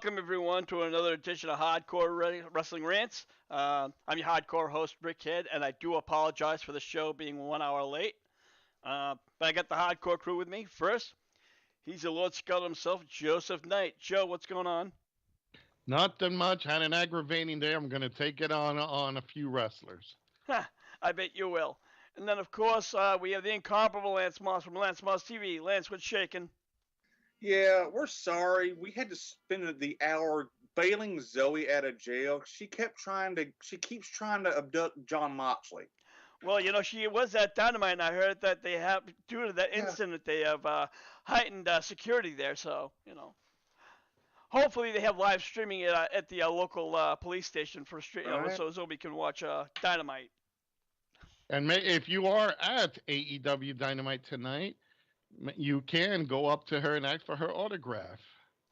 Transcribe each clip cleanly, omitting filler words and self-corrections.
welcome everyone to another edition of Wrestling Rants. I'm your hardcore host, Rick Head, and I do apologize for the show being 1 hour late. But I got the hardcore crew with me. First, he's the Lord Scout himself, Joseph Knight. Joe, what's going on? Nothing much. Had an aggravating day. I'm going to take it on a few wrestlers. I bet you will. And then, of course, we have the incomparable Lance Moss from Lance Moss TV. Lance, what's shaking? Yeah, we're sorry. We had to spend the hour bailing Zoe out of jail. She keeps trying to abduct John Moxley. Well, she was at Dynamite, and I heard that they have, due to that incident, they have heightened security there. So, hopefully they have live streaming at the local police station for so Zoe can watch Dynamite. And if you are at AEW Dynamite tonight, you can go up to her and ask for her autograph.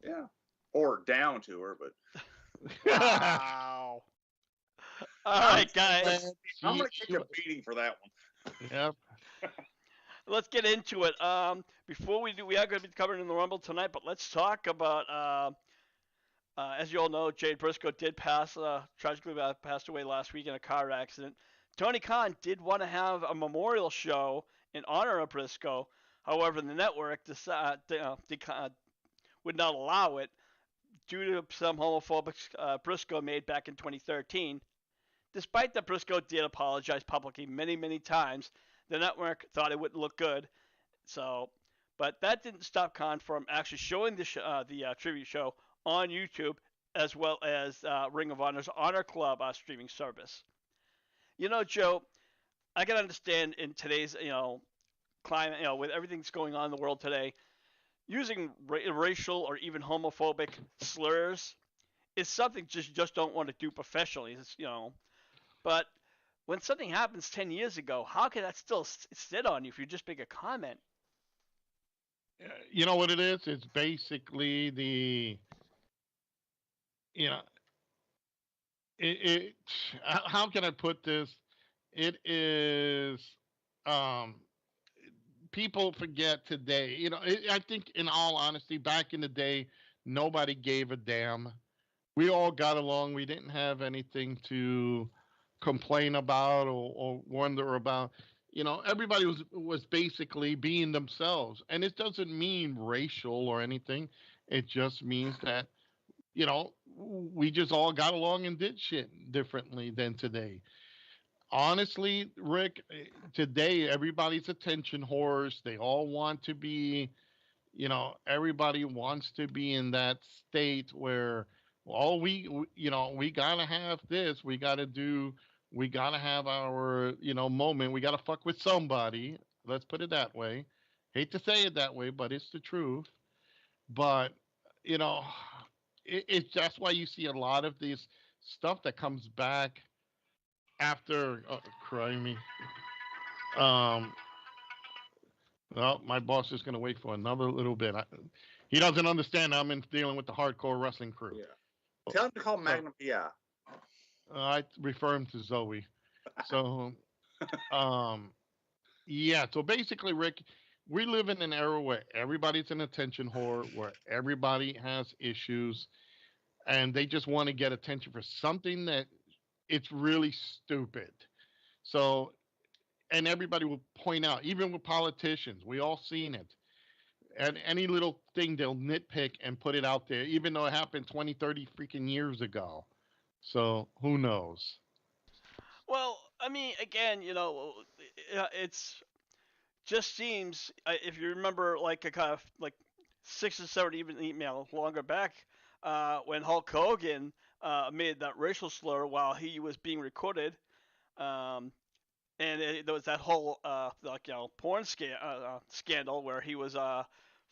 Yeah. Or down to her, but. Wow. All right, guys. I'm going to take a beating for that one. Yep. Let's get into it. Before we do, we are going to be covering in the Rumble tonight, but let's talk about, as you all know, Jade Briscoe did tragically passed away last week in a car accident. Tony Khan did want to have a memorial show in honor of Briscoe. However, the network would not allow it due to some homophobic Briscoe made back in 2013. Despite that Briscoe did apologize publicly many, many times, the network thought it wouldn't look good. But that didn't stop Khan from actually showing the tribute show on YouTube, as well as Ring of Honor's Honor Club streaming service. Joe, I can understand in today's climate, with everything that's going on in the world today, using racial or even homophobic slurs is something you just don't want to do professionally. But when something happens 10 years ago, how can that still sit on you if you just make a comment? You know what it is? It's basically the, how can I put this? It is, people forget today. I think, in all honesty, back in the day, nobody gave a damn. We all got along. We didn't have anything to complain about or wonder about. Everybody was basically being themselves, and it doesn't mean racial or anything. It just means that we just all got along and did shit differently than today. Honestly, Rick, today everybody's attention whores. They all want to be, everybody wants to be in that state where, well, we gotta have this. We gotta have our, moment. We gotta fuck with somebody. Let's put it that way. Hate to say it that way, but it's the truth. But, it's that's why you see a lot of this stuff that comes back after, cry me. Well, my boss is going to wait for another little bit. He doesn't understand I'm dealing with the hardcore wrestling crew. Yeah. Tell him to call Magnum PI. I refer him to Zoe. So, yeah. So basically, Rick, we live in an era where everybody's an attention whore, where everybody has issues, and they just want to get attention for something that it's really stupid. So, and everybody will point out, even with politicians, we all seen it. And any little thing they'll nitpick and put it out there, even though it happened 20, 30 freaking years ago. So who knows? Well, I mean, again, it's just seems, if you remember, like a kind of like 6 or 7 even email longer back, when Hulk Hogan made that racial slur while he was being recorded, and there was that whole porn scandal where he was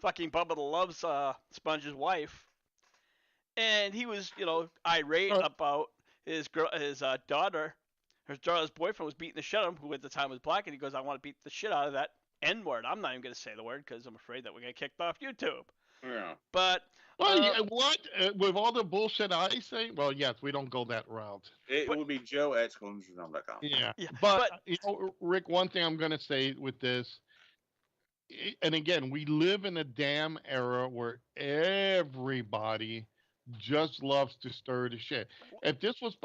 fucking Bubba the Love Sponge's wife, and he was irate about his daughter. His daughter's boyfriend was beating the shit out of him, who at the time was black, and he goes, "I want to beat the shit out of that N word." I'm not even going to say the word because I'm afraid that we're going to get kicked off YouTube. Yeah. But what with all the bullshit I say? Well, yes, we don't go that route. It would be Joe at exclusionzone.com. Yeah, but Rick, one thing I'm going to say with this, and again, we live in a damn era where everybody just loves to stir the shit. If this was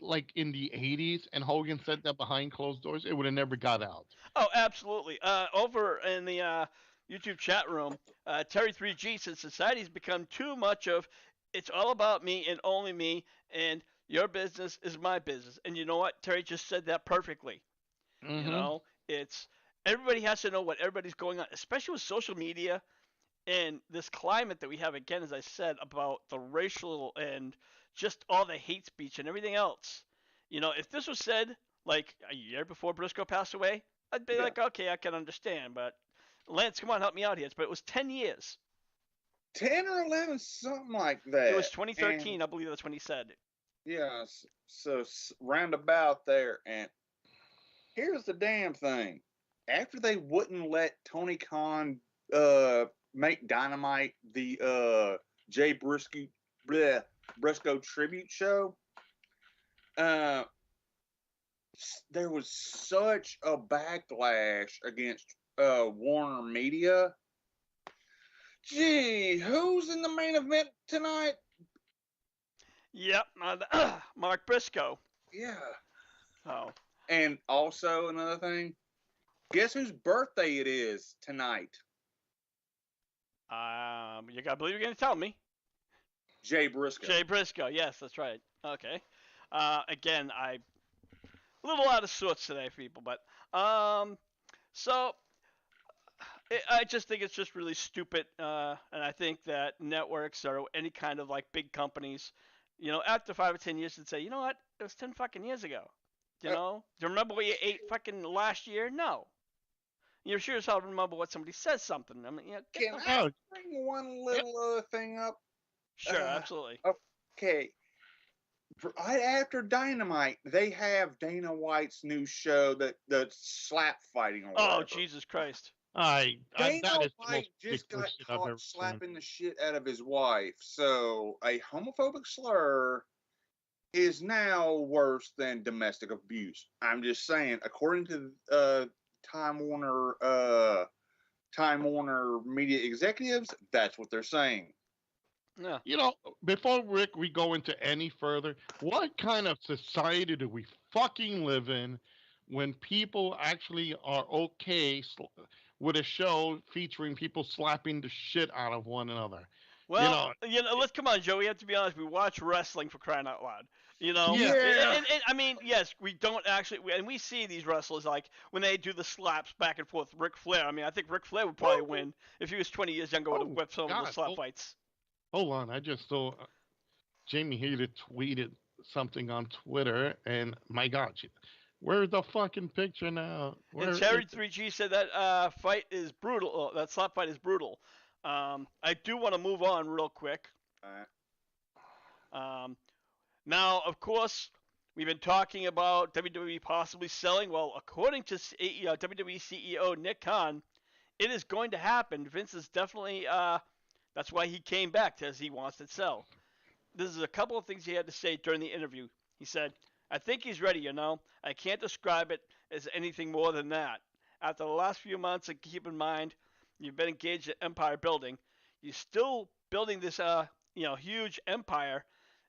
like in the '80s and Hogan said that behind closed doors, it would have never got out. Oh, absolutely. Over in the YouTube chat room, Terry3G says society's become too much of it's all about me and only me, and your business is my business. And you know what? Terry just said that perfectly. You Mm-hmm. know, it's everybody has to know what everybody's going on, especially with social media and this climate that we have again, as I said, about the racial and just all the hate speech and everything else. You know, if this was said like a year before Briscoe passed away, I'd be Yeah. like, okay, I can understand. But Lance, come on, help me out here. But it was 10 years. 10 or 11, something like It was that. And 2013, I believe that's when he said. yeah, so roundabout there. And here's the damn thing. After they wouldn't let Tony Khan make Dynamite the Jay Briscoe tribute show, uh, there was such a backlash against Warner Media. Gee, who's in the main event tonight? Yep, Mark Briscoe. Yeah. Oh, And also another thing, guess whose birthday it is tonight? you gotta believe you're gonna tell me. Jay Briscoe. Jay Briscoe. Yes, that's right. Okay. Again, I a little out of sorts today, people, but so I just think it's just really stupid, and I think that networks or any kind of like big companies, you know, after 5 or 10 years, would say, you know what, it was 10 fucking years ago. You Uh, know, do you remember what you ate fucking last year? No. You're sure as hell remember what somebody says something. I mean, you know, get can the I Oh, bring one little other thing up? sure, absolutely. Okay. Right after Dynamite, they have Dana White's new show, that the slap fighting or Oh whatever. Jesus Christ. Dana that is the most White just got ridiculous shit I've caught ever seen. slapping the shit out of his wife. So a homophobic slur is now worse than domestic abuse. I'm just saying, according to Time Warner Time Warner media executives, that's what they're saying. Yeah. You know, before Rick, we go into any further, what kind of society do we fucking live in when people actually are okay with a show featuring people slapping the shit out of one another? You Well, know, you know, let's come on, Joe. We have to be honest. We watch wrestling for crying out loud. You know, yeah, Yeah. and I mean, yes, we don't actually, and we see these wrestlers like when they do the slaps back and forth. Ric Flair. I mean, I think Ric Flair would probably win if he was 20 years younger. Would have oh whipped some of those God, slap fights. hold on, I just saw Jamie Hayter tweeted something on Twitter, and my God, where's the fucking picture now? And Where is Cherry 3G said that fight is brutal. That slap fight is brutal. I do want to move on real quick. Uh, Um, Now, of course, we've been talking about WWE possibly selling. Well, according to WWE CEO Nick Khan, it is going to happen. Vince is definitely, that's why he came back, as he wants to sell. This is a couple of things he had to say during the interview. He said, I think he's ready, you know. I can't describe it as anything more than that. After the last few months, and keep in mind, you've been engaged in empire building. You're still building this, huge empire.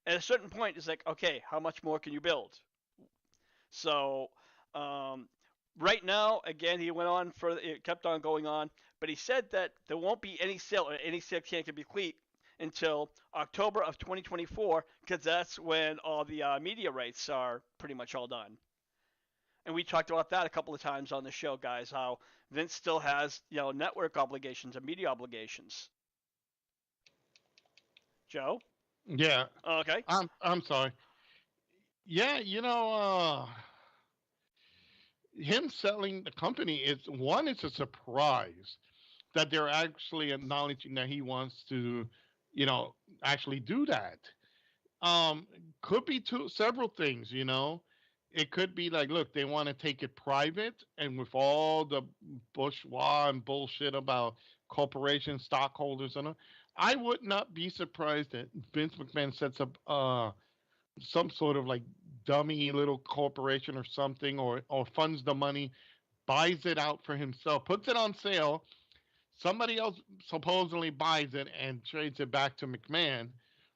At a certain point, it's like, okay, how much more can you build? So, um, right now, again, he went on further, it kept on going on, but he said that there won't be any sale, or any sale can't be complete until October of 2024, because that's when all the media rights are pretty much all done. And we talked about that a couple of times on the show, guys, how Vince still has, network obligations and media obligations. Joe? yeah? Okay. I'm sorry. Yeah, him selling the company is one. It's a surprise that they're actually acknowledging that he wants to, you know, actually do that. Could be several things. It could be like, look, they want to take it private, and with all the bourgeois and bullshit about corporation stockholders and all, I would not be surprised that Vince McMahon sets up some sort of like dummy little corporation or something, or funds the money, buys it out for himself, puts it on sale. Somebody else supposedly buys it and trades it back to McMahon,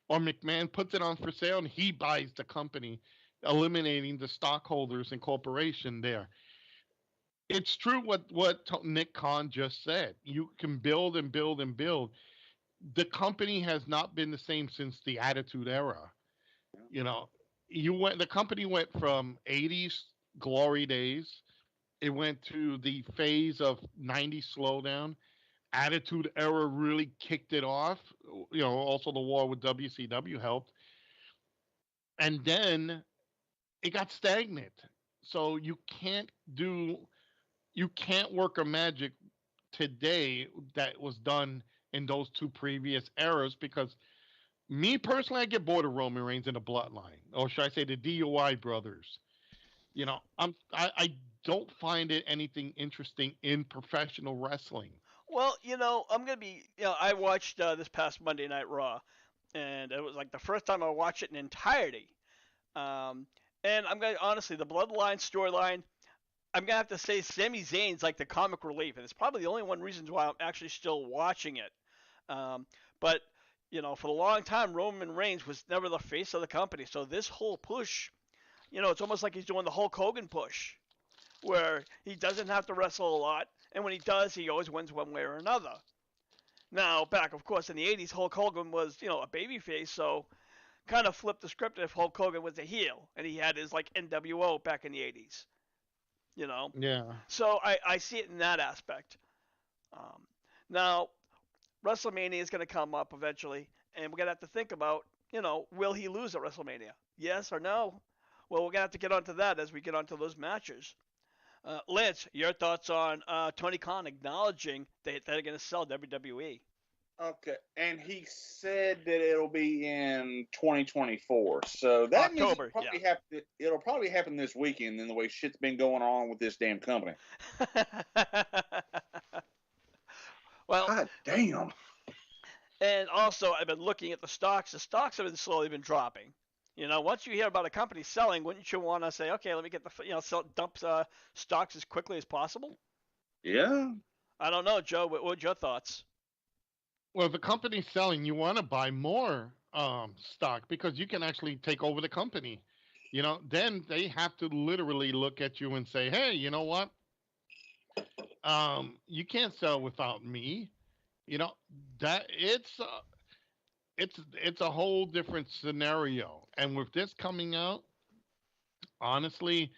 or McMahon puts it on for sale and he buys the company, eliminating the stockholders and corporation there. It's true what Nick Khan just said. You can build and build and build. The company has not been the same since the Attitude Era. You know, the company went from 80s glory days. It went to the phase of 90s slowdown. Attitude Era really kicked it off. Also the war with WCW helped. And then it got stagnant. So do you can't work a magic today that was done in those two previous eras, because me personally, I get bored of Roman Reigns and the Bloodline, or should I say the DUI brothers. I don't find it anything interesting in professional wrestling. Well, I'm gonna be. I watched this past Monday Night Raw, and it was like the first time I watched it in entirety. Um, and I'm gonna honestly, the Bloodline storyline, I'm gonna have to say Sami Zayn's like the comic relief, and it's probably the only one reason why I'm actually still watching it. But for a long time, Roman Reigns was never the face of the company. So this whole push, it's almost like he's doing the Hulk Hogan push, where he doesn't have to wrestle a lot, and when he does, he always wins one way or another. Now, back, of course, in the 80s, Hulk Hogan was, a babyface, so kind of flipped the script if Hulk Hogan was a heel, and he had his, like, NWO back in the 80s, you know? Yeah. So I see it in that aspect. Um, Now, WrestleMania is going to come up eventually, and we're going to have to think about, will he lose at WrestleMania? Yes or no? Well, we're going to have to get onto that as we get onto those matches. Lance, your thoughts on Tony Khan acknowledging that they're going to sell WWE? Okay, and he said that it'll be in 2024. So that means October, it'll probably happen this weekend. In the way shit's been going on with this damn company. Well, God damn. and also I've been looking at the stocks. The stocks have been slowly been dropping. Once you hear about a company selling, wouldn't you want to say, okay, let me get dump stocks as quickly as possible? Yeah. I don't know, Joe. What your thoughts? Well, if the company's selling, you want to buy more stock, because you can actually take over the company. Then they have to literally look at you and say, hey, you know what? You can't sell without me. That it's a whole different scenario. And with this coming out, honestly,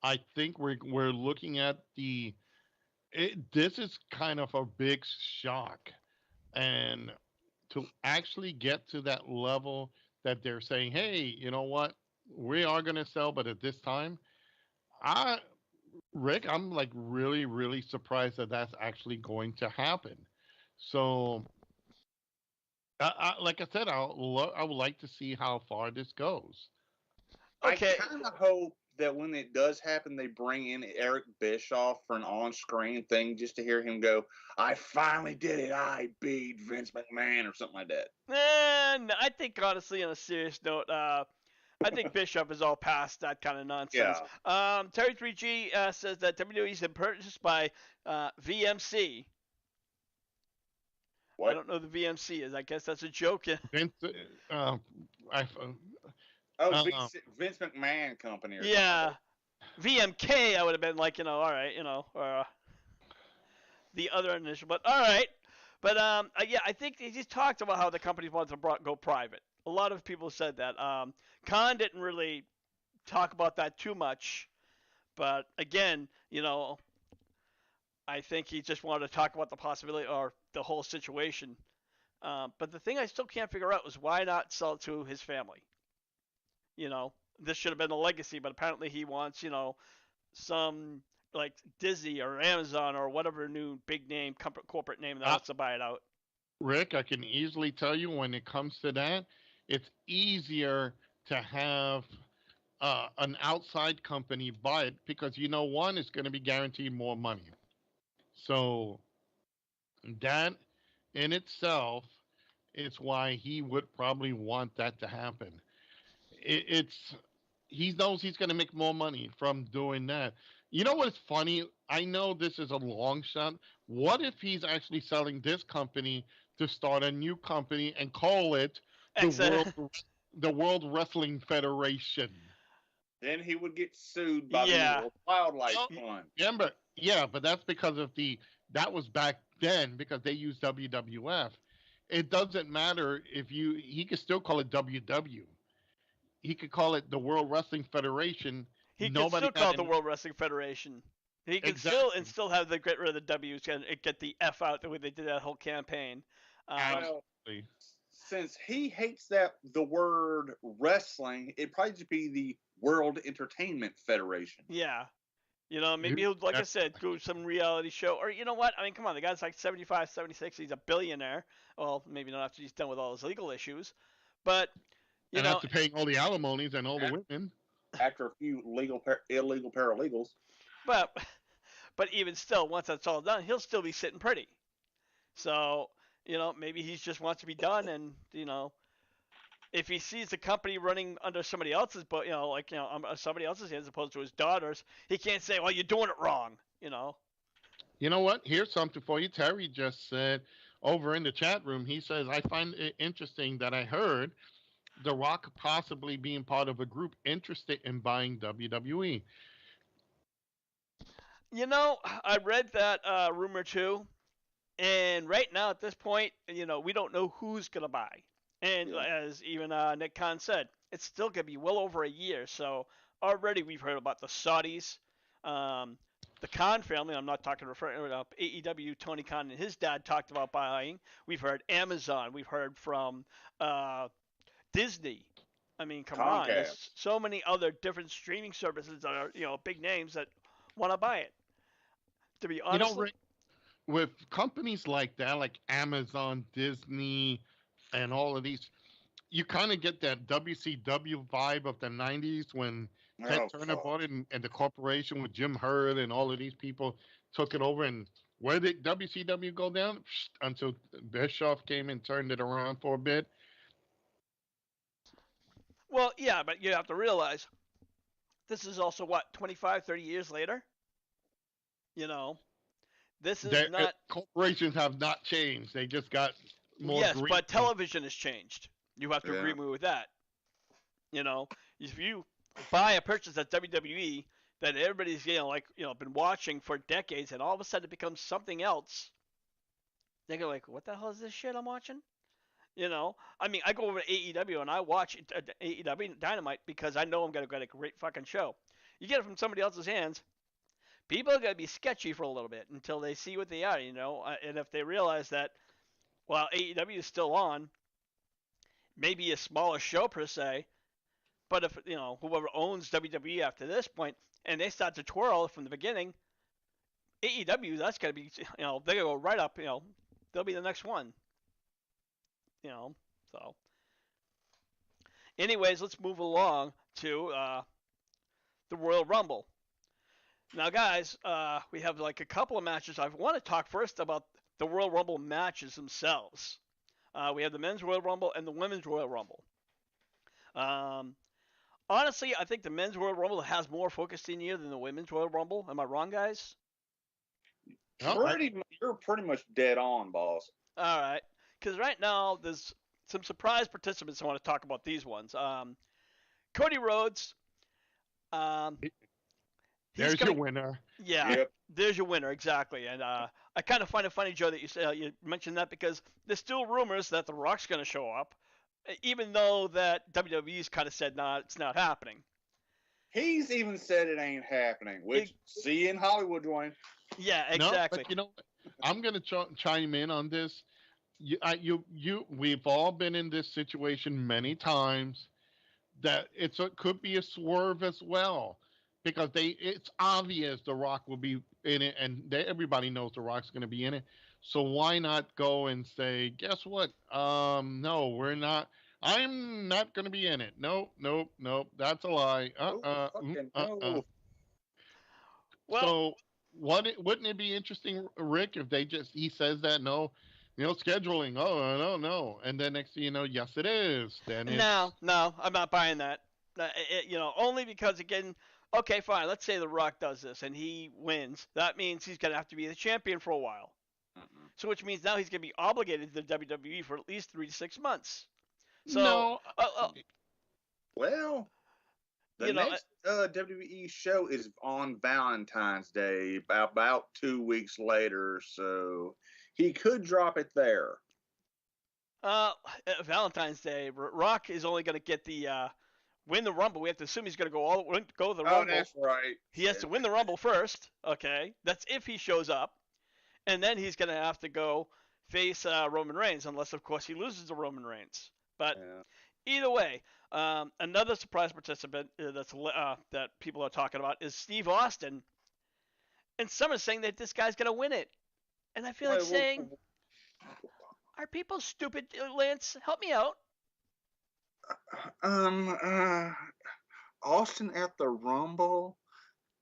I think we're looking at this is kind of a big shock. And to actually get to that level that they're saying, hey, you know what? We are going to sell, but at this time, Rick, I'm like really, really surprised that that's actually going to happen. So, like I said, I would like to see how far this goes. Okay. I kind of hope that when it does happen, they bring in Eric Bischoff for an on-screen thing just to hear him go, I finally did it. I beat Vince McMahon or something like that. And I think, honestly, on a serious note, I think Bischoff is all past that kind of nonsense. Yeah. Terry 3G says that WWE's been purchased by VMC. What? I don't know who the VMC is. I guess that's a joke. Vince, I, Vince McMahon Company. Or Yeah. VMK, I would have been like, all right, or the other initial, but all right. But yeah, I think he's talked about how the company wants to go private. A lot of people said that. Khan didn't really talk about that too much, but again, I think he just wanted to talk about the possibility or the whole situation. But the thing I still can't figure out was why not sell it to his family. This should have been a legacy, but apparently he wants, some like Disney or Amazon or whatever new big name corporate name that wants to buy it out. Rick, I can easily tell you when it comes to that, it's easier to have an outside company buy it, because one is going to be guaranteed more money. So that in itself is why he would probably want that to happen. It's he knows he's going to make more money from doing that. You know what's funny? I know this is a long shot. What if he's actually selling this company to start a new company and call it the Excellent. the World Wrestling Federation. Then he would get sued by the Yeah. World Wildlife Oh, Fund. remember, yeah, but that's because of that was back then because they used WWF. It doesn't matter if he could still call it WW. He could call it the World Wrestling Federation. He could Nobody still call had it the any World Wrestling Federation. He could exactly. still have the get rid of the W's and get the F out the way they did that whole campaign. Well, Absolutely. since he hates the word wrestling, it'd probably just be the World Entertainment Federation. Yeah. You know, maybe You- he'll, like I that- said, do some reality show. Or, you know what? I mean, come on. The guy's like 75, 76. He's a billionaire. Well, maybe not after he's done with all his legal issues. But, you and know, after paying all the alimonies and all the women. After a few illegal paralegals. but, but even still, once that's all done, he'll still be sitting pretty. So, you know, maybe he just wants to be done. And, you know, if he sees the company running under somebody else's, but, somebody else's hands as opposed to his daughter's, he can't say, well, you're doing it wrong, you know. You know what? Here's something for you. Terry just said over in the chat room, he says, I find it interesting that I heard The Rock possibly being part of a group interested in buying WWE. You know, I read that rumor too, and right now at this point, you know, we don't know who's gonna buy. And Yeah. as even Nick Khan said, it's still gonna be well over a year. So already we've heard about the Saudis, um, the Khan family. I'm not talking referring to AEW. Tony Khan and his dad talked about buying. We've heard Amazon. We've heard from uh, Disney. I mean, come on. Comcast. There's so many other different streaming services that are, you know, big names that want to buy it. To be You know, honest, Rick, with companies like that, like Amazon, Disney, and all of these, you kind of get that WCW vibe of the 90s when Ted Oh, Turner fuck. bought it and the corporation with Jim Hurd and all of these people took it over. And where did WCW go down? Until Bischoff came and turned it around for a bit. well, yeah, but you have to realize this is also what 25, 30 years later. You know, this is Their not. corporations have not changed. They just got more Yes, green. but television has changed. You have to Yeah. agree with me with that. You know, if you buy a purchase at WWE that everybody's been watching for decades, and all of a sudden it becomes something else, they go like, "What the hell is this shit I'm watching?" You know, I mean, I go over to AEW and I watch AEW Dynamite because I know I'm gonna get a great fucking show. You get it from somebody else's hands, people are gonna be sketchy for a little bit until they see what they are, you know, and if they realize that while AEW is still on, maybe a smaller show per se, but if you know whoever owns WWE after this point and they start to twirl from the beginning, AEW that's gonna be they're gonna go right up, they'll be the next one, you know, so. Anyways, let's move along to the Royal Rumble. Now, guys, we have like a couple of matches. I want to talk first about the Royal Rumble matches themselves. We have the Men's Royal Rumble and the Women's Royal Rumble. Honestly, I think the Men's Royal Rumble has more focus in here than the Women's Royal Rumble. Am I wrong, guys? You're pretty much dead on, boss. All right. Because right now, there's some surprise participants I want to talk about these ones. Cody Rhodes. There's your winner. Yeah, Yep. there's your winner, exactly. And I kind of find it funny, Joe, that you mentioned that because there's still rumors that The Rock's going to show up, even though that WWE's kind of said, nah, it's not happening. He's even said it ain't happening, which see you in Hollywood, Dwayne. Yeah, exactly. No, but you know, I'm going to chime in on this. We've all been in this situation many times that could be a swerve as well because it's obvious The Rock will be in it and everybody knows The Rock's going to be in it. So why not go and say, guess what? No, we're not. I'm not going to be in it. Nope. That's a lie. No. Well, So wouldn't it be interesting, Rick, if he says that no, scheduling. Oh no, and then next thing you know, yes it is. Then no, I'm not buying that. Only because again, okay, fine. Let's say The Rock does this and he wins. That means he's gonna have to be the champion for a while. So which means now he's gonna be obligated to the WWE for at least 3 to 6 months. So, No, Well, the you know, next WWE show is on Valentine's Day, about 2 weeks later, so he could drop it there. uh, Valentine's Day, Rock is only going to get the win the Rumble. We have to assume he's going to go the Oh, Rumble. that's right. He has to win the Rumble first. Okay, that's if he shows up, and then he's going to have to go face Roman Reigns, unless of course he loses to Roman Reigns. But Yeah. either way, another surprise participant that people are talking about is Steve Austin, and some are saying that this guy's going to win it. And I feel like Well, saying, are people stupid, Lance? Help me out. um, uh, Austin at the Rumble.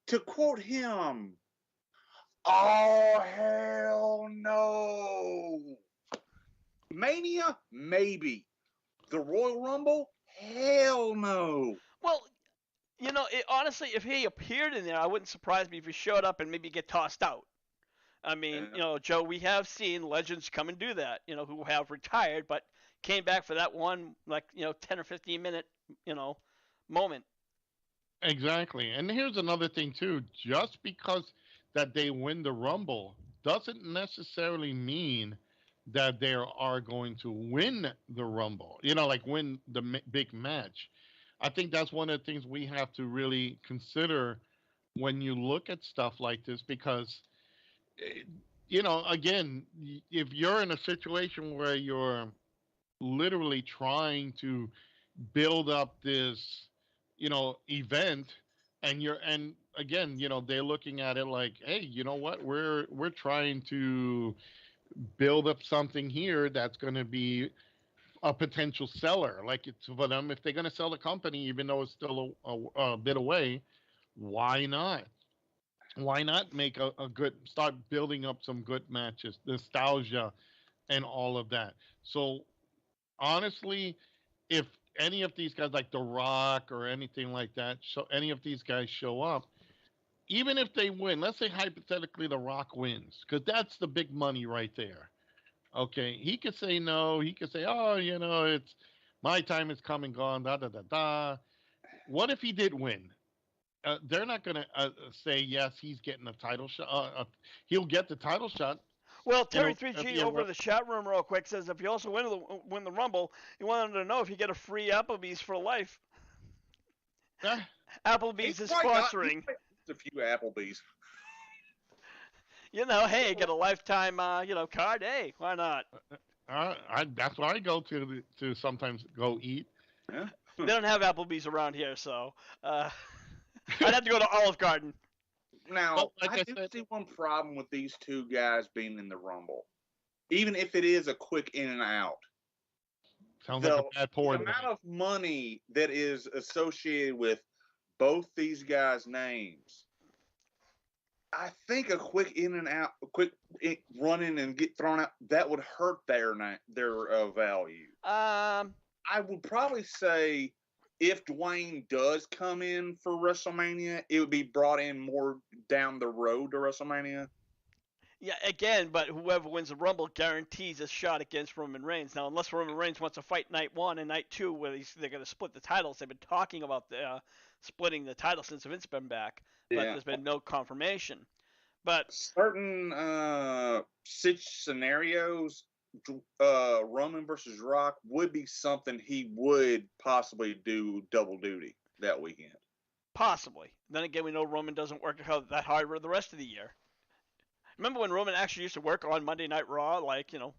To quote him, "Oh hell no! Mania, maybe. The Royal Rumble, hell no." Well, honestly, if he appeared in there, I wouldn't surprise me if he showed up and maybe get tossed out. I mean, Yeah. Joe, we have seen legends come and do that, who have retired but came back for that one, 10 or 15 minute, moment. exactly. And here's another thing too. Just because that they win the Rumble doesn't necessarily mean that they are going to win the Rumble. Like win the big match. I think that's one of the things we have to really consider when you look at stuff like this because eh, again, if you're in a situation where you're literally trying to build up this, event, and again, they're looking at it like, hey, you know what, we're trying to build up something here that's going to be a potential seller. Like it's for them, if they're going to sell the company, even though it's still a bit away, why not? Why not make a good start building up some good matches, nostalgia, and all of that? So honestly, if any of these guys like The Rock or anything like that, so any of these guys show up, even if they win, let's say hypothetically The Rock wins, because that's the big money right there. Okay, he could say no. He could say, "Oh, it's my time is come and gone." Da da da da. What if he did win? They're not going to say yes. He's getting a title shot. He'll get the title shot. Well, You Terry know, 3G via over in the chat room real quick says if you also win the Rumble, he wanted to know if you get a free Applebee's for life. ah, Applebee's is sponsoring. A few Applebee's. Hey, get a lifetime, card. Hey, why not? that's what I go to sometimes go eat. Yeah. They don't have Applebee's around here, so I'd have to go to Olive Garden. Now, like I I do said, see one problem with these two guys being in the Rumble. Even if it is a quick in and out, sounds like the, a bad the pour. amount of money that is associated with both these guys' names, I think a quick in and out, a quick running and get thrown out, that would hurt their value. I would probably say if Dwayne does come in for WrestleMania, it would be brought in more down the road to WrestleMania. Yeah, again, but whoever wins the Rumble guarantees a shot against Roman Reigns. Now, unless Roman Reigns wants to fight night one and night two, where they're going to split the titles, they've been talking about splitting the title since Vince been back, but Yeah. there's been no confirmation. But certain scenarios, Roman versus Rock would be something he would possibly do double duty that weekend. Possibly. Then again, we know Roman doesn't work that hard the rest of the year. Remember when Roman actually used to work on Monday Night Raw,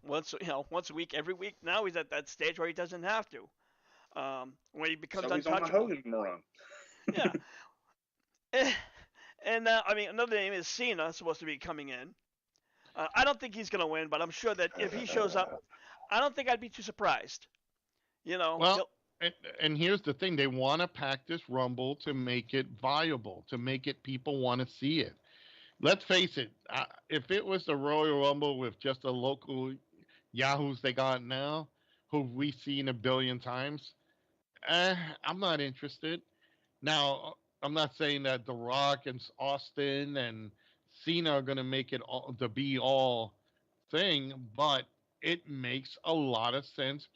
once a week, every week? Now he's at that stage where he doesn't have to, where he becomes so he's untouchable. on a Hogan run. Yeah. And another name is Cena, supposed to be coming in. I don't think he's gonna win, but I'm sure that if he shows up, I don't think I'd be too surprised. Well, and here's the thing: they want to pack this Rumble to make it viable, to make it people want to see it. Let's face it: if it was the Royal Rumble with just the local yahoos they got now, who we've seen a billion times, I'm not interested. Now, I'm not saying that The Rock and Austin and Cena are going to make it all, the be all thing, but it makes a lot of sense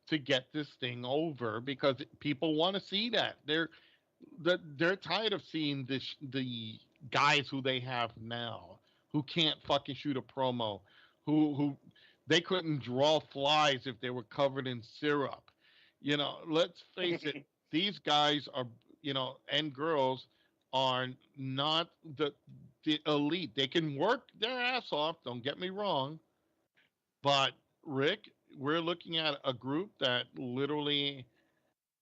to get this thing over because people want to see that. They're tired of seeing the guys who they have now who can't fucking shoot a promo, who they couldn't draw flies if they were covered in syrup. Let's face it, these guys are, and girls are not the elite. They can work their ass off, don't get me wrong, but Rick, we're looking at a group that literally,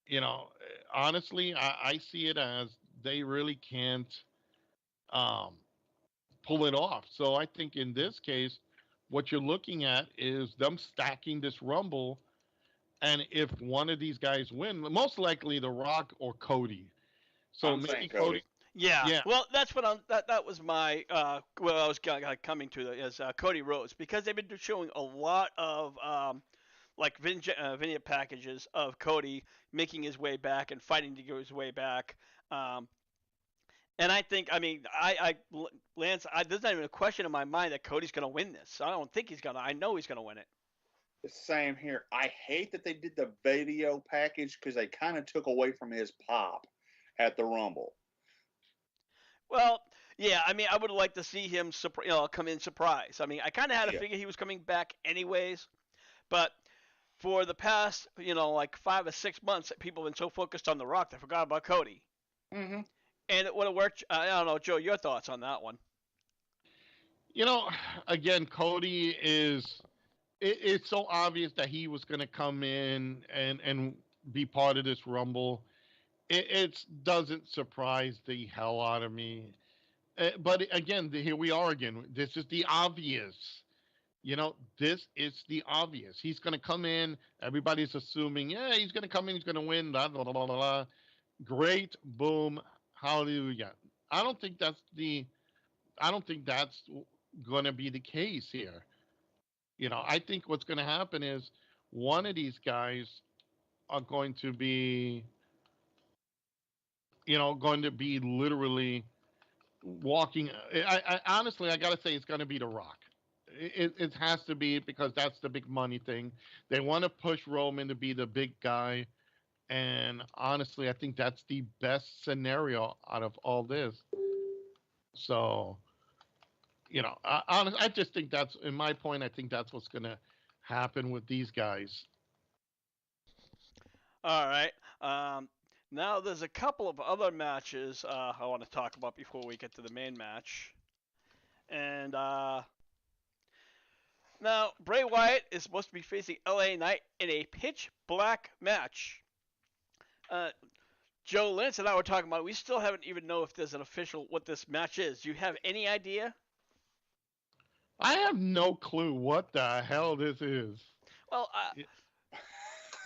you know, honestly, I see it as they really can't um, pull it off. So I think in this case, what you're looking at is them stacking this Rumble. And if one of these guys win, most likely The Rock or Cody. So I'm saying maybe Cody. Cody. Yeah, Yeah. well, that's what that was my well, I was coming to is Cody Rhodes, because they've been showing a lot of like vignette packages of Cody making his way back and fighting to go his way back. Um, and I think, I mean, Lance, there's not even a question in my mind that Cody's going to win this. I don't think he's going to. I know he's going to win it. Same here. I hate that they did the video package because they kind of took away from his pop at the Rumble. Well, yeah, I mean, I would like to see him, come in surprise. I mean, I kind of had to Yeah. figure he was coming back anyways, but for the past, like 5 or 6 months, people have been so focused on The Rock they forgot about Cody. Mm-hmm. And it would have worked. I don't know, Joe, your thoughts on that one? You know, again, Cody is. It's so obvious that he was going to come in and be part of this Rumble. It doesn't surprise the hell out of me. But again, here we are again. This is the obvious. This is the obvious. He's going to come in. Everybody's assuming, yeah, he's going to come in. He's going to win. Blah, blah, blah, blah, blah. Great. Boom. Hallelujah. I don't think that's the. I don't think that's going to be the case here. I think what's going to happen is one of these guys are going to be, going to be literally walking. I honestly, I gotta say, it's gonna be The Rock. It has to be because that's the big money thing. They want to push Roman to be the big guy, and honestly, I think that's the best scenario out of all this. So, I just think that's, in my point, I think that's what's gonna happen with these guys. All right. Now there's a couple of other matches I want to talk about before we get to the main match. And now Bray Wyatt is supposed to be facing LA Knight in a pitch black match. Uh, Joe, Lance, and I were talking about it. We still haven't even know if there's an official what this match is. Do you have any idea? I have no clue what the hell this is. Well,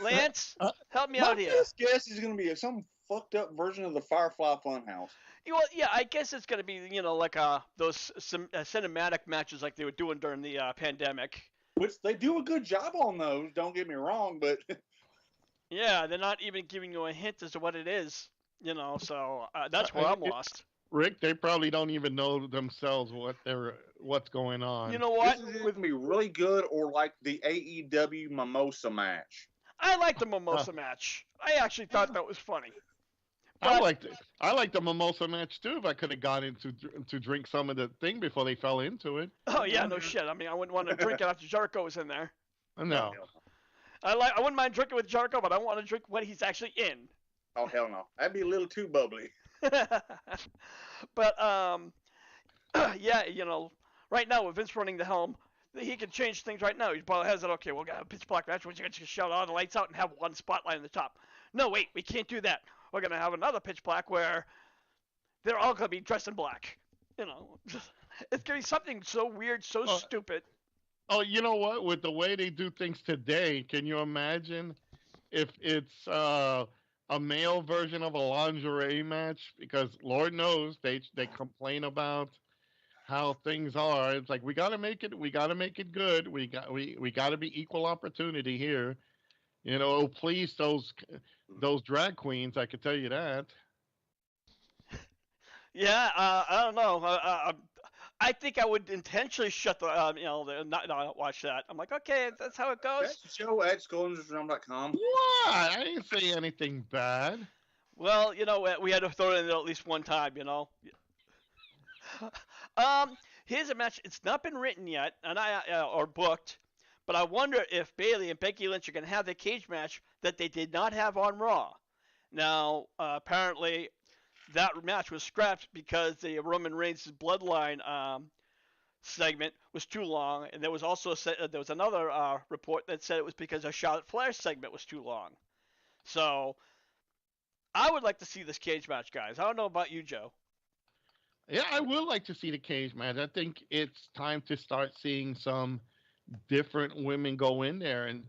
Lance, Uh, help me My out here. best guess is going to be some fucked up version of the Firefly Funhouse. Well, yeah, I guess it's gonna be like those cinematic matches like they were doing during the pandemic. Which they do a good job on those, don't get me wrong, but Yeah, they're not even giving you a hint as to what it is. So that's where I'm lost. Rick, they probably don't even know themselves what's going on. You know what? this is going to be really good, or like the AEW Mimosa match. I like the mimosa match. I actually thought that was funny. I But like the mimosa match too. If I could have got into to drink some of the thing before they fell into it. oh yeah, no shit. I mean, I wouldn't want to drink it after Jericho was in there. No, I wouldn't mind drinking with Jericho, but I want to drink when he's actually in. Oh hell no, that'd be a little too bubbly. But yeah, right now with Vince running the helm, he can change things right now. He probably has it. Okay, we'll get a pitch black match. We're going to shut all the lights out and have one spotlight on the top. No, wait, we can't do that. We're going to have another pitch black where they're all going to be dressed in black. It's going to be something so weird, so stupid. Oh, you know what? With the way they do things today, can you imagine if it's a male version of a lingerie match? Because Lord knows they complain about how things are. It's like we got to make it good. We got to be equal opportunity here. Please those drag queens. I can tell you that. Yeah, I don't know. I think I would intentionally shut the, not watch that. I'm like, okay, that's how it goes. That's Joe at SkullNewsRealm.com. What? I didn't say anything bad. Well, we had to throw it in at least one time. Here's a match. It's not been written yet, and or booked, but I wonder if Bayley and Becky Lynch are going to have the cage match that they did not have on Raw. Now, apparently, that match was scrapped because the Roman Reigns bloodline segment was too long, and there was also there was another report that said it was because a Charlotte Flair segment was too long. So I would like to see this cage match, guys. I don't know about you, Joe. Yeah, I would like to see the cage match. I think it's time to start seeing some different women go in there and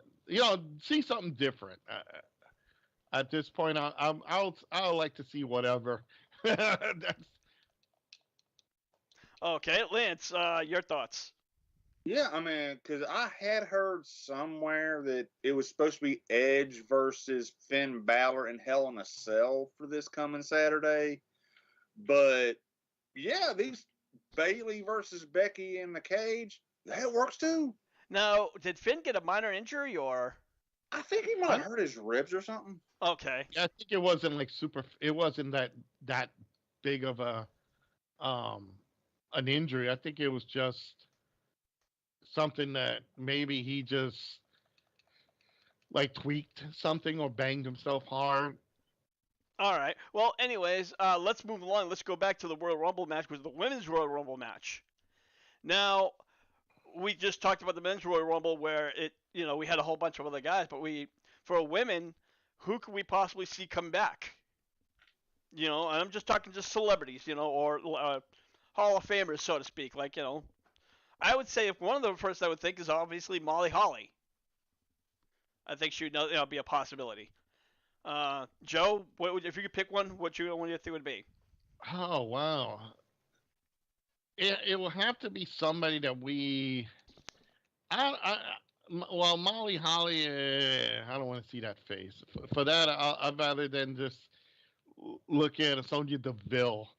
see something different. At this point, I'll like to see whatever. That's Okay, Lance, your thoughts? Yeah, I mean, because I had heard somewhere that it was supposed to be Edge versus Finn Balor in Hell in a Cell for this coming Saturday. But yeah, these Bayley versus Becky in the cage, that works too. Now, did Finn get a minor injury or? I think he might have hurt his ribs or something. Okay. I think it wasn't like super. It wasn't that big of a an injury. I think it was just something that maybe he just like tweaked something or banged himself hard. All right. Well, anyways, let's move along. Let's go back to the Royal Rumble match, which was the Women's Royal Rumble match. Now, we just talked about the Men's Royal Rumble where we had a whole bunch of other guys, but for women, who could we possibly see come back? And I'm just talking just celebrities, or Hall of Famers, so to speak. Like, I would say if one of the first I would think is obviously Molly Holly. I think she would be a possibility. Joe, if you could pick one, what do you think would be? Oh wow! It will have to be somebody that we. Well, Molly Holly, I don't want to see that face. For that, I'd rather than just look at Sonya Deville.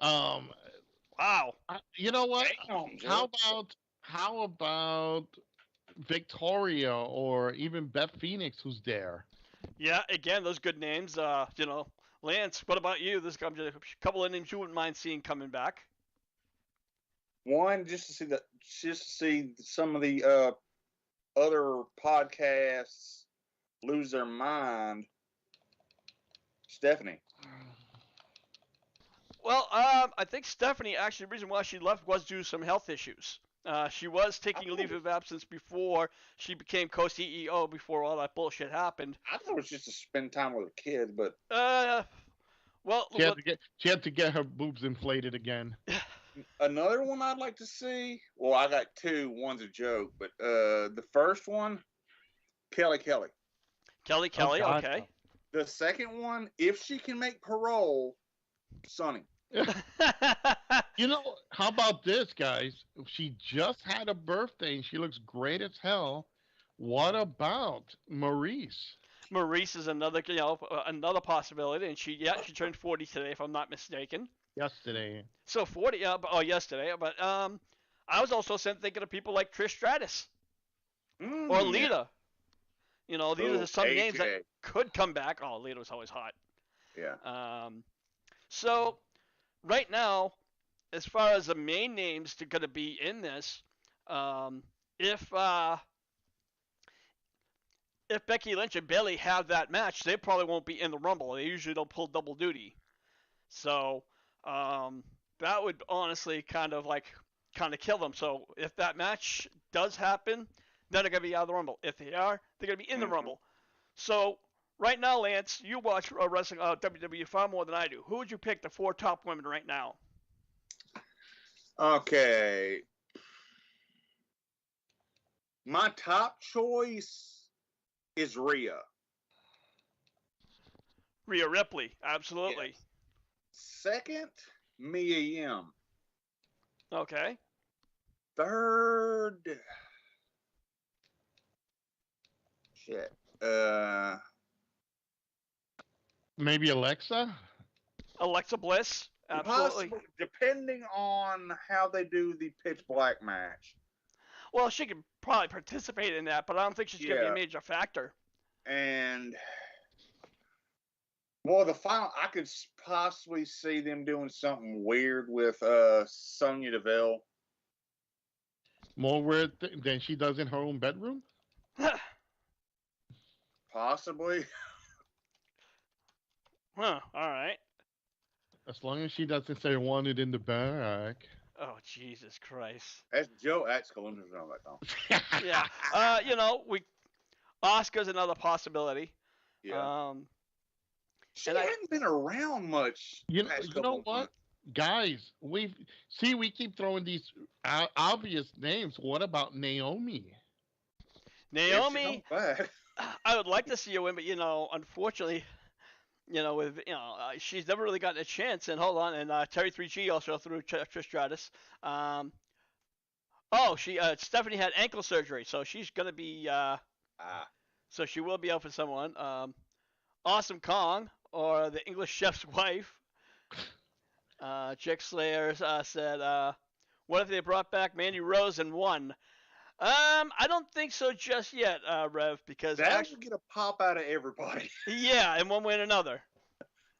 Wow. You know what? Damn, How about Victoria or even Beth Phoenix, who's there? Yeah, again, those good names. Lance, what about you? There's a couple of names you wouldn't mind seeing coming back. One, just to see some of the other podcasts lose their mind. Stephanie. Well, I think Stephanie, actually, the reason why she left was due to some health issues. She was taking a leave of absence before she became co-CEO, before all that bullshit happened. I thought it was just to spend time with her kids, but well, she had to get her boobs inflated again. another one I'd like to see. Well, I got two. One's a joke, but the first one, Kelly. Kelly, okay. The second one, if she can make parole, Sonny. How about this, guys? She just had a birthday and she looks great as hell. What about Maurice? Maurice is another possibility, and she turned 40 today, if I'm not mistaken. Yesterday. So 40, yesterday. But I was also thinking of people like Trish Stratus or Lita. These are some AJ. names that could come back. Oh, Lita was always hot. Yeah. So right now, as far as the main names that are going to be in this, if Becky Lynch and Bayley have that match, they probably won't be in the Rumble. They usually don't pull double duty. So that would honestly kind of kill them. So if that match does happen, then they're going to be out of the Rumble. If they are, they're going to be in the Rumble. So right now, Lance, you watch wrestling WWE far more than I do. Who would you pick the 4 top women right now? Okay. My top choice is Rhea. Rhea Ripley, absolutely. Yes. Second, Mia Yim. Okay. Third, shit. Maybe Alexa? Alexa Bliss. Absolutely. Possibly, depending on how they do the pitch black match. Well, she could probably participate in that, but I don't think she's going to be a Yeah, major factor. and well, the final I could possibly see them doing something weird with Sonya Deville. More weird than she does in her own bedroom. Possibly. Huh. All right. As long as she doesn't say "want it in the back." Oh, Jesus Christ. That's Joe Axel.com. Yeah. We Oscar's another possibility. Yeah. Um, She and I hadn't been around much past You couple know of what, months. guys? We keep throwing these obvious names. What about Naomi? Yeah, she comes Naomi, back. I would like to see her win, but unfortunately, she's never really gotten a chance. And hold on, and Terry 3G also threw Trish Stratus. She Stephanie had ankle surgery, so she's gonna be Ah, so she will be out for someone. Awesome Kong or the English chef's wife. Jack Slayer said, "What if they brought back Mandy Rose and won?" I don't think so just yet, Rev, because that will get a pop out of everybody. yeah, in one way or another.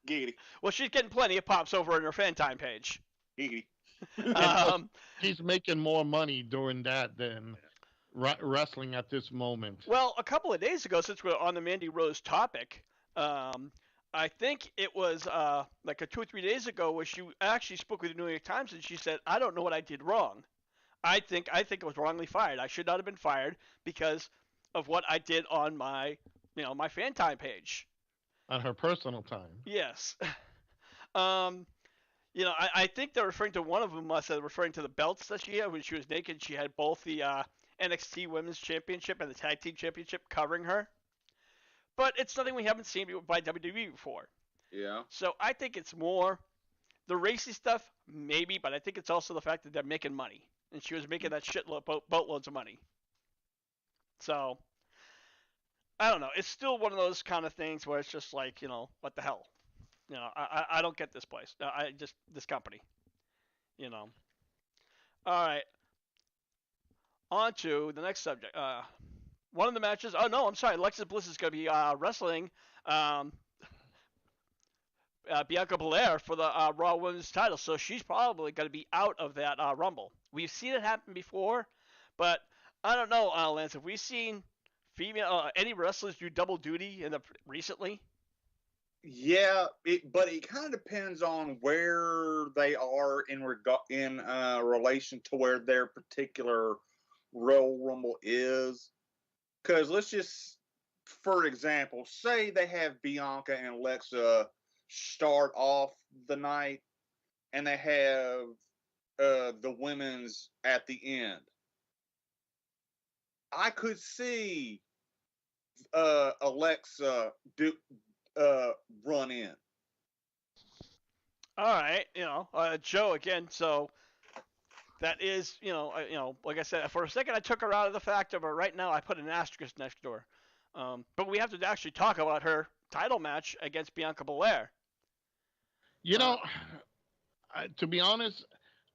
Giggity. Well, she's getting plenty of pops over on her fan time page. Giggity. And plus, Um, she's making more money doing that than wrestling at this moment. well, a couple of days ago, since we're on the Mandy Rose topic, um, I think it was like 2 or 3 days ago where she actually spoke with the New York Times and she said, "I don't know what I did wrong. I think I was wrongly fired. I should not have been fired because of what I did on my fan time page." On her personal time. Yes. um, I think they're referring to one of them. Referring to the belts that she had when she was naked. She had both the NXT Women's Championship and the Tag Team Championship covering her. But it's nothing we haven't seen by WWE before. Yeah. So I think it's more the racy stuff, maybe, but I think it's also the fact that they're making money, and she was making that boatloads of money. So I don't know. It's still one of those kind of things where it's just like, what the hell? I don't get this place. I just this company. You know. All right. On to the next subject. One of the matches. Oh no, I'm sorry. Alexis Bliss is going to be wrestling um, Bianca Belair for the Raw Women's title, so she's probably going to be out of that Rumble. We've seen it happen before, but I don't know, Lance. Have we seen any wrestlers do double duty recently? Yeah, but it kind of depends on where they are in relation to where their particular Royal Rumble is. Because let's just, for example, say they have Bianca and Alexa start off the night, and they have the women's at the end. I could see Alexa run in. All right, Joe again. So that is, like I said, for a second I took her out of the factor, but right now I put an asterisk next door. But we have to actually talk about her title match against Bianca Belair. You know, to be honest,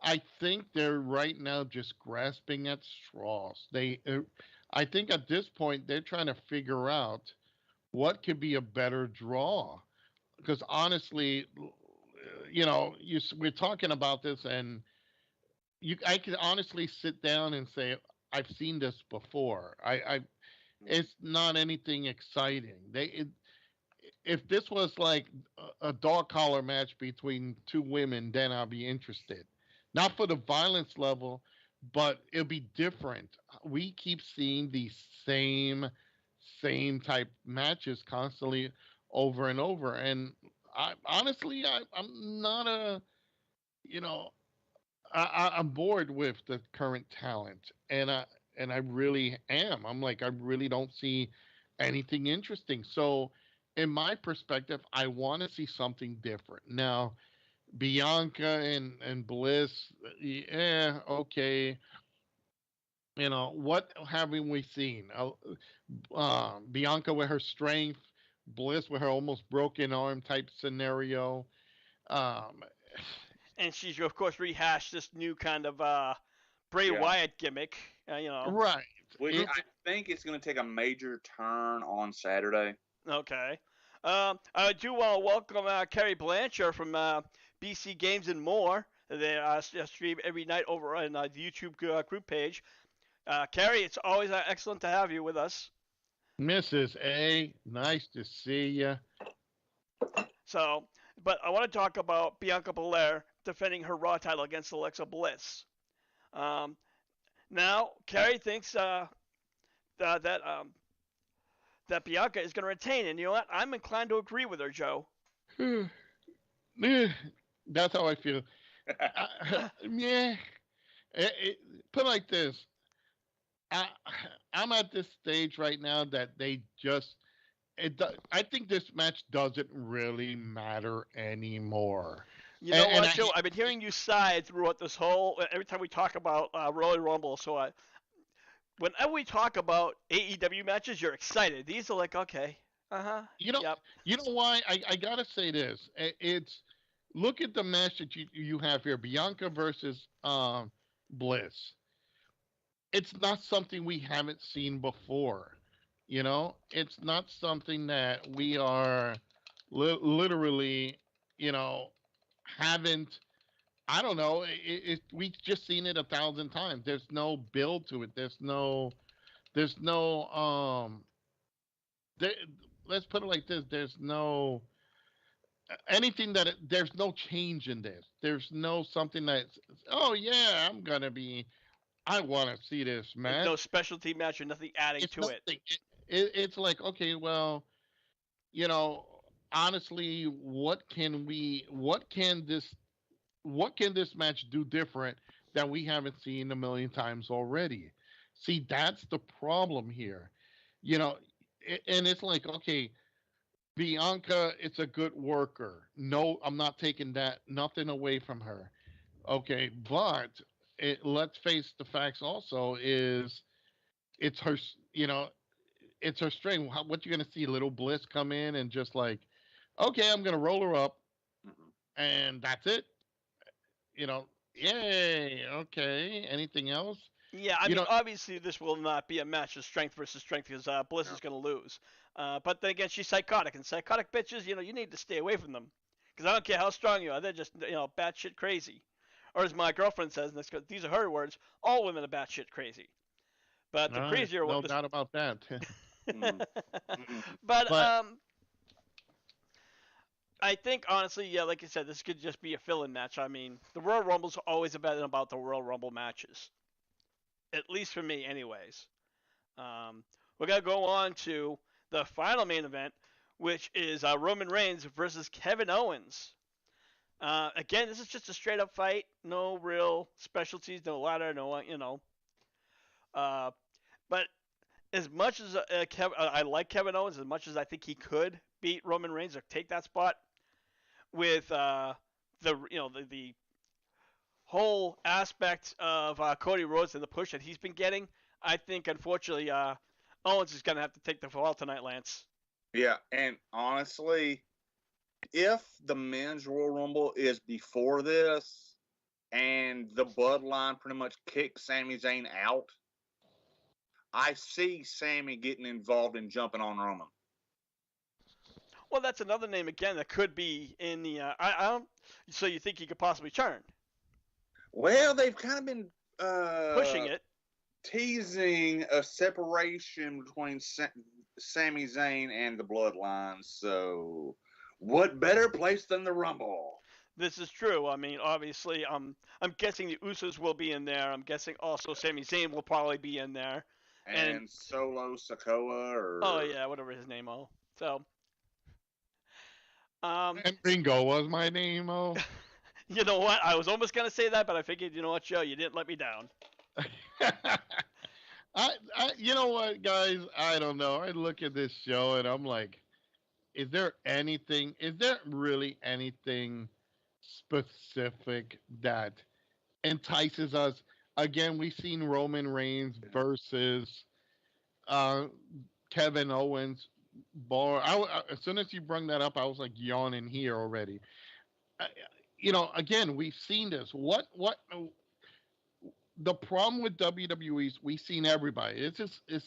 I think they're right now just grasping at straws. I think at this point they're trying to figure out what could be a better draw. Because honestly, we're talking about this, and I can honestly sit down and say I've seen this before. It's not anything exciting. If this was like a dog collar match between two women, then I'll be interested. Not for the violence level, but it'll be different. We keep seeing these same type matches constantly over and over, and I'm not you know I'm bored with the current talent, and I really am. I'm like, I really don't see anything interesting. So, in my perspective, I want to see something different. Now, Bianca and Bliss, yeah, okay. What haven't we seen? Bianca with her strength, Bliss with her almost broken arm type scenario. Um, And she's of course rehashed this new kind of Bray Yeah. Wyatt gimmick. right. Which It's I think it's going to take a major turn on Saturday. Okay. I do want to welcome Kerry Blanchard from BC Games and More. They stream every night over on the YouTube group page. Kerry, it's always excellent to have you with us. Mrs. A. Nice to see you. So, but I want to talk about Bianca Belair defending her Raw title against Alexa Bliss. Um, now, Kerry thinks that Bianca is going to retain, and you know what? I'm inclined to agree with her, Joe. That's how I feel. Yeah. Put it like this. I, I'm at this stage right now that they just I think this match doesn't really matter anymore. You know And what, I Joe? I've been hearing you sigh throughout this whole. Every time we talk about Royal Rumble, whenever we talk about AEW matches, you're excited. These are like, okay, you know yep. you know why I gotta say this. It's look at the match that you have here, Bianca versus Bliss. It's not something we haven't seen before. It's not something that we are literally, you know, haven't. I don't know. We've just seen it 1,000 times. There's no build to it. There's no. There, let's put it like this. There's no anything there's no change in this. There's no something that's. Oh yeah, I want to see this There's match. no specialty match or nothing adding It's to it. nothing. It's like, okay, well, you know, honestly, what can this match do different that we haven't seen a million times already? See, that's the problem here. You know, and it's like, okay, Bianca, it's a good worker. No, I'm not taking that nothing away from her. Okay, but let's face the facts. Also, is it's her. You know, it's her strength. What you're gonna see, little Bliss come in and just like, okay, I'm gonna roll her up, and that's it. Yay. Okay. Anything else? Yeah, I You mean, know, obviously this will not be a match of strength versus strength because Bliss No. is going to lose. But then again, she's psychotic, and psychotic bitches, you need to stay away from them. Because I don't care how strong you are, they're just, batshit crazy. Or as my girlfriend says, and these are her words, all women are batshit crazy. But the all right, crazier one, no doubt about that. Mm. Mm. but But I think honestly, yeah, like I said, this could just be a fill-in match. I mean, the Royal Rumble's always about the Royal Rumble matches, at least for me, anyways. We're gonna go on to the final main event, which is Roman Reigns versus Kevin Owens. Again, this is just a straight up fight. No real specialties, no ladder, no. Uh, but as much as I like Kevin Owens, as much as I think he could beat Roman Reigns or take that spot with the whole aspect of Cody Rhodes and the push that he's been getting, I think unfortunately Owens is gonna have to take the fall tonight, Lance. Yeah, and honestly, if the men's Royal Rumble is before this and the bloodline pretty much kicks Sami Zayn out, I see Sammy getting involved in jumping on Roman. Well, that's another name again that could be in the. I don't. So you think he could possibly turn? Well, they've kind of been Pushing it. teasing a separation between Sami Zayn and the bloodline. So, what better place than the Rumble? This is true. I mean, obviously, I'm guessing the Usos will be in there. I'm guessing also Sami Zayn will probably be in there. And Solo Sokoa, or Oh yeah, whatever his name. Oh, so and Ringo was my name. Oh, you know what? I was almost gonna say that, but I figured, you know what, Joe, you didn't let me down. you know what, guys? I don't know. I look at this show and I'm like, is there anything? Is there really anything specific that entices us? Again, we've seen Roman Reigns versus uh, Kevin Owens. As soon as you bring that up, I was like yawning here already. uh, again, we've seen this. What the problem with WWE is we've seen everybody. It's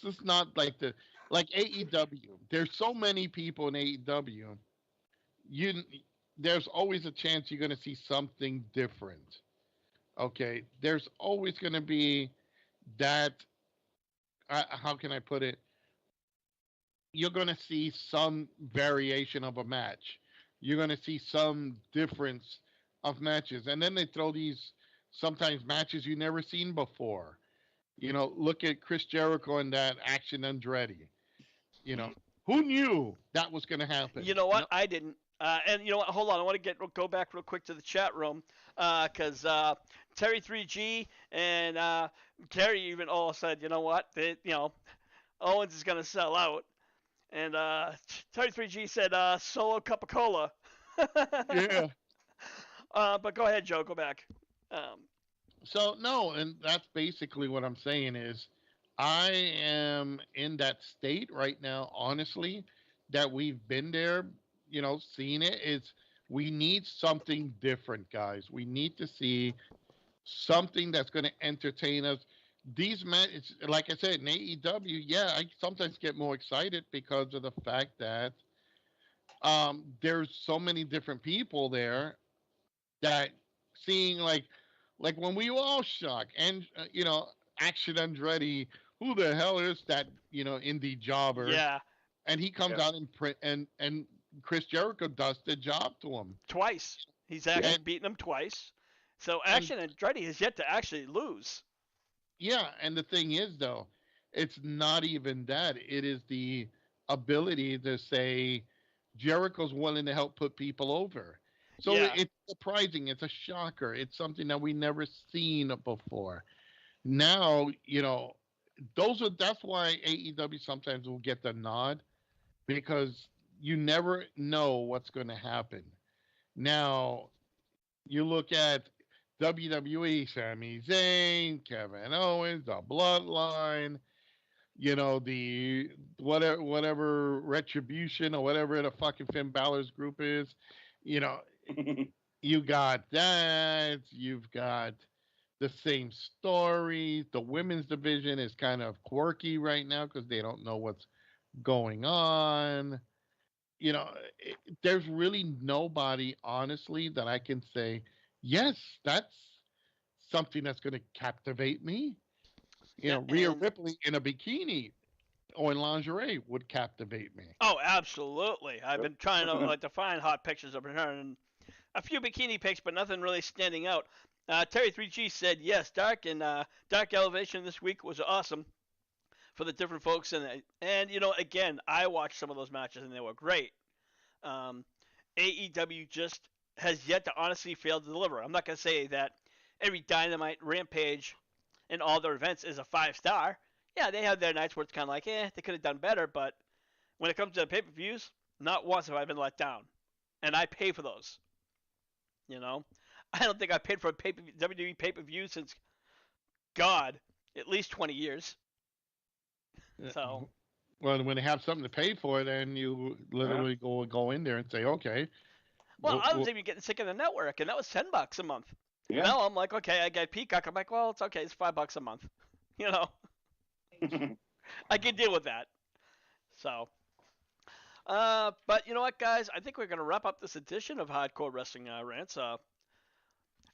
just not like AEW. There's so many people in AEW. You there's always a chance you're going to see something different. Okay, there's always going to be that. How can I put it? You're going to see some variation of a match. You're going to see some difference of matches, and then they throw these sometimes matches you never seen before. Look at Chris Jericho and that Action Andretti. You know, who knew that was going to happen? You know what? I didn't. And you know what? Hold on. I want to go back real quick to the chat room because Terry 3G and Terry even all said, you know what? Owens is gonna sell out. And Terry 3G said solo cup of cola. Yeah. But go ahead, Joe. Go back. So no, and that's basically what I'm saying is I am in that state right now, honestly, that we've been there, seen it. We need something different, guys. We need to see something that's going to entertain us. These men, it's like I said in AEW. Yeah, I sometimes get more excited because of the fact that there's so many different people there that seeing like when we were all shocked and Action Andretti, who the hell is that indie jobber? Yeah. And he comes Yeah. out and print and Chris Jericho does the job to him Twice. He's actually and beaten him twice. So and Action Andretti has yet to actually lose. yeah, and the thing is though, it's not even that. It is the ability to say Jericho's willing to help put people over. So Yeah. it's surprising. It's a shocker. It's something that we never seen before. Now, that's why AEW sometimes will get the nod because you never know what's going to happen. Now, you look at WWE, Sami Zayn, Kevin Owens, the Bloodline, the whatever Retribution or whatever the fucking Finn Balor's group is, you know, you got that. You've got the same story. The women's division is kind of quirky right now because they don't know what's going on. You know, there's really nobody, honestly, that I can say, yes, that's something that's going to captivate me. Yeah. Rhea And Ripley in a bikini or in lingerie would captivate me. oh, absolutely. I've been trying to find hot pictures of her and a few bikini pics, but nothing really standing out. Terry 3G said yes, Dark Elevation this week was awesome for the different folks in it. And again, I watched some of those matches and they were great. Um, AEW just has yet to honestly fail to deliver. I'm not gonna say that every Dynamite, Rampage, and all their events is a 5-star. Yeah, they have their nights where it's kind of like, they could have done better. But when it comes to pay-per-views, not once have I been let down, and I pay for those. I don't think I paid for a WWE pay-per-view since God, at least 20 years. So, Well, when they have something to pay for, then you literally go in there and say, okay. well, I was even getting sick of the network, and that was $10 a month. Yeah. Now I'm like, okay, I get Peacock. I'm like, well, it's okay. It's $5 a month. I can deal with that. So, but you know what, guys? I think we're gonna wrap up this edition of Hardcore Wrestling Rants.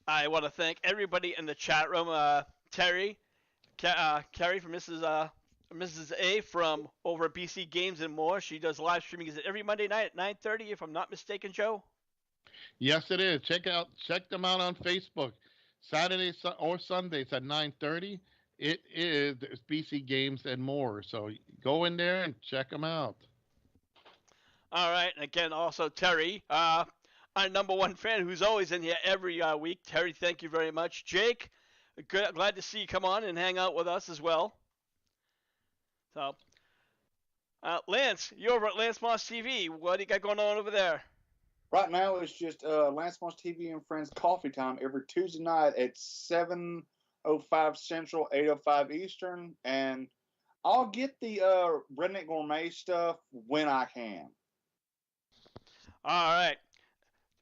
I want to thank everybody in the chat room. Terry, Carrie from Mrs. A from over at BC Games and More. She does live streaming. Is it every Monday night at 9:30, if I'm not mistaken, Joe? Yes, it is. Check them out on Facebook. Saturdays or Sundays at 9:30. It's BC Games and More. So go in there and check them out. All right, and again, also Terry, our number one fan who's always in here every week. Terry, thank you very much. Jake, glad to see you come on and hang out with us as well. So, Lance, you're over at Lance Moss TV. What do you got going on over there? Right now, it's just Lance Moss TV and Friends coffee time every Tuesday night at 7:05 Central, 8:05 Eastern, and I'll get the Redneck Gourmet stuff when I can. All right.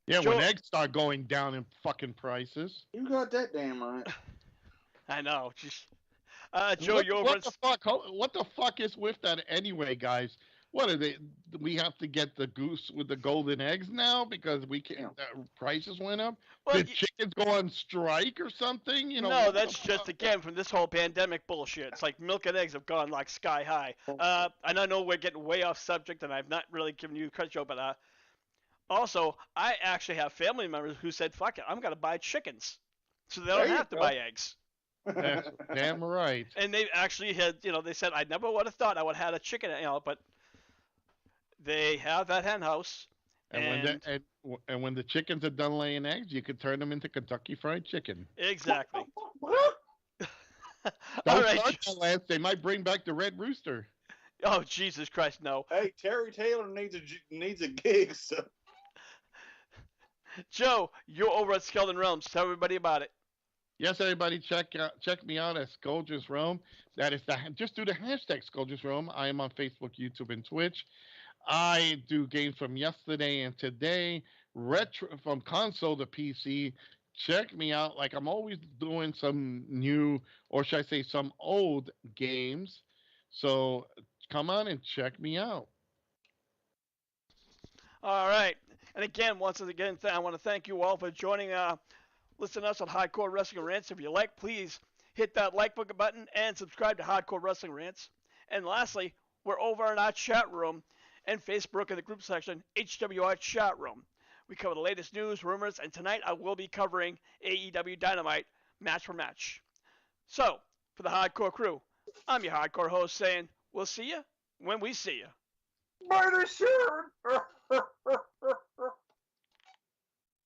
Yeah, Joe, when eggs start going down in fucking prices. You got that damn right. I know. Just, And Joe, you're over what at the fuck? What the fuck is with that anyway, guys? What are they? We have to get the goose with the golden eggs now because we can't. Prices went up. well, Did chickens go on strike or something? You know no, what the that's just fuck? again from this whole pandemic bullshit. It's like milk and eggs have gone like sky high. And I know we're getting way off subject, and I've not really given you credit, Joe, but also I actually have family members who said, "Fuck it, I'm gonna buy chickens, so they don't There you have to go. buy eggs." That's damn right. And they actually had, they said, "I never would have thought I would have had a chicken, but they have that hen house." And and when the chickens are done laying eggs, you could turn them into Kentucky Fried Chicken. Exactly. All Don't right. start that, Lance. They might bring back the Red Rooster. Oh, Jesus Christ, no. Hey, Terry Taylor needs a gig. So. Joe, you're over at Skeleton Realms. Tell everybody about it. Yes, everybody, check me out at Scoldress Rome. That is just do the hashtag Scoldress Rome. I am on Facebook, YouTube, and Twitch. I do games from yesterday and today, retro from console to PC. Check me out. Like I'm always doing some new, or should I say, some old games. So come on and check me out. All right. And again, once again, I want to thank you all for joining, listening to us on Hardcore Wrestling Rants. If you like, please hit that like button and subscribe to Hardcore Wrestling Rants. And lastly, we're over in our chat room and Facebook in the group section, HWR Chat Room. We cover the latest news, rumors, and tonight I will be covering AEW Dynamite match for match. So, for the Hardcore crew, I'm your Hardcore host saying, we'll see you when we see you. Murder shirt.